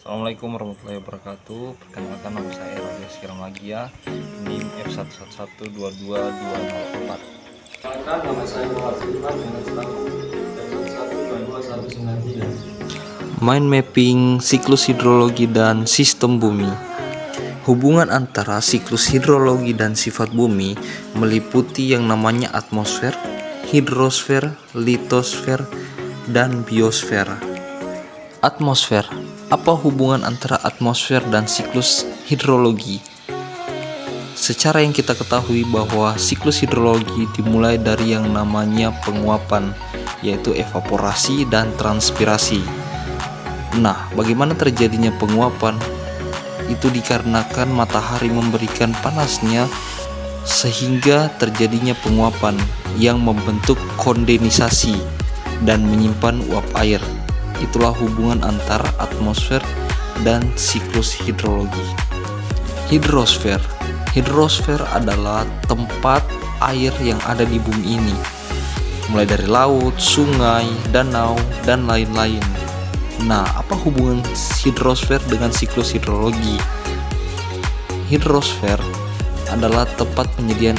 Assalamualaikum warahmatullahi wabarakatuh. Perkenalkan, nama saya Rodia Skiramagia, NIM F11122204. Perkenalkan, nama saya Muhammad Firman dengan selamat F11222193. Mind mapping siklus hidrologi dan sistem bumi. Hubungan antara siklus hidrologi dan sifat bumi meliputi yang namanya atmosfer, hidrosfer, litosfer, dan biosfer. Atmosfer. Apa hubungan antara atmosfer dan siklus hidrologi? Secara yang kita ketahui bahwa siklus hidrologi dimulai dari yang namanya penguapan, yaitu evaporasi dan transpirasi. Nah, bagaimana terjadinya penguapan? Itu dikarenakan matahari memberikan panasnya sehingga terjadinya penguapan yang membentuk kondensasi dan menyimpan uap air. Itulah hubungan antara atmosfer dan siklus hidrologi. Hidrosfer. Hidrosfer adalah tempat air yang ada di bumi ini, mulai dari laut, sungai, danau, dan lain-lain. Nah, apa hubungan hidrosfer dengan siklus hidrologi? Hidrosfer adalah tempat penyediaan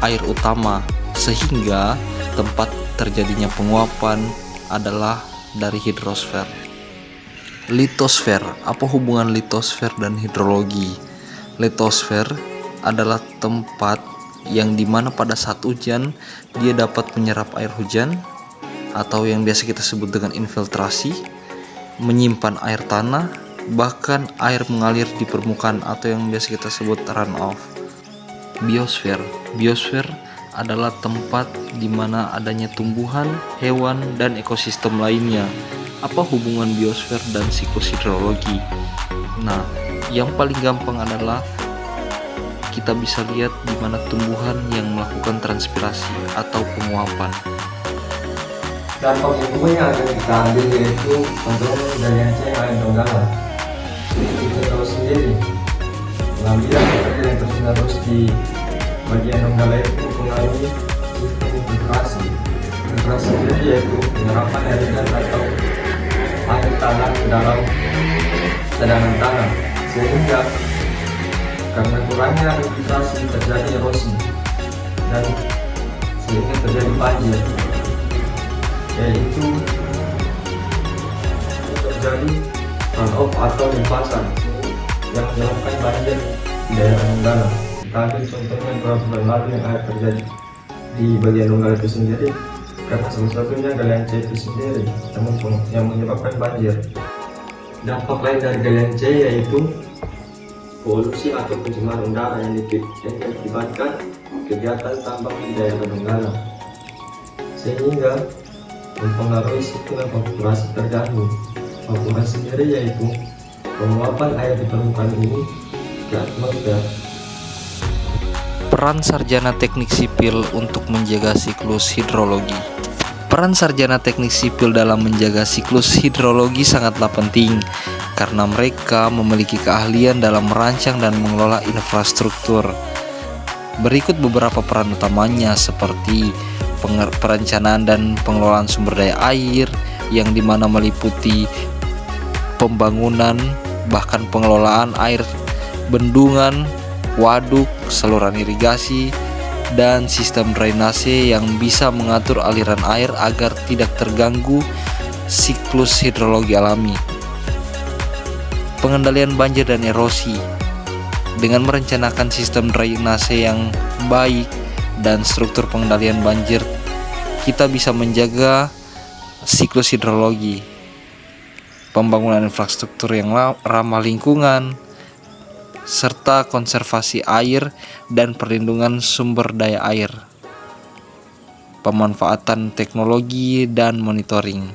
air utama, sehingga tempat terjadinya penguapan adalah dari hidrosfer. Litosfer. Apa hubungan litosfer dan hidrologi? Litosfer adalah tempat yang dimana pada saat hujan dia dapat menyerap air hujan, atau yang biasa kita sebut dengan infiltrasi, menyimpan air tanah, bahkan air mengalir di permukaan atau yang biasa kita sebut runoff. Biosfer. Biosfer adalah tempat di mana adanya tumbuhan, hewan, dan ekosistem lainnya. Apa hubungan biosfer dan siklus hidrologi? Nah, yang paling gampang adalah kita bisa lihat di mana tumbuhan yang melakukan transpirasi atau penguapan. Dampak hukum yang akan kita ambil yaitu penurunan daya cairan air donggala. Kita tahu sendiri, pengambilan air yang terus-menerus di bagian donggala itu mempengaruhi sistem infiltrasi. Infiltrasi sendiri yaitu penyerapan air hujan atau air tanah ke dalam cadangan tanah, sehingga karena kurangnya infiltrasi terjadi erosi dan sehingga terjadi banjir, yaitu terjadi runoff atau limpasan yang menyebabkan banjir di daerah donggala. Kita ambil contohnya beberapa bulan lalu yang ada terjadi di bagian donggala itu sendiri, karena salah satunya galian C itu sendiri yang menyebabkan banjir. Dampak lain dari galian C yaitu polusi atau pencemaran udara yang diakibatkan kegiatan tambang di daerah donggala, sehingga mempengaruhi siklus evaporasi terganggu. Evaporasi sendiri yaitu penguapan air di permukaan ini ke atmosfer. Peran sarjana teknik sipil untuk menjaga siklus hidrologi. Peran sarjana teknik sipil dalam menjaga siklus hidrologi sangatlah penting karena mereka memiliki keahlian dalam merancang dan mengelola infrastruktur. Berikut beberapa peran utamanya, seperti perencanaan dan pengelolaan sumber daya air, yang dimana meliputi pembangunan bahkan pengelolaan air bendungan, waduk, saluran irigasi, dan sistem drainase yang bisa mengatur aliran air agar tidak terganggu siklus hidrologi alami. Pengendalian banjir dan erosi. Dengan merencanakan sistem drainase yang baik dan struktur pengendalian banjir, kita bisa menjaga siklus hidrologi. Pembangunan infrastruktur yang ramah lingkungan, serta konservasi air dan perlindungan sumber daya air. Pemanfaatan teknologi dan monitoring.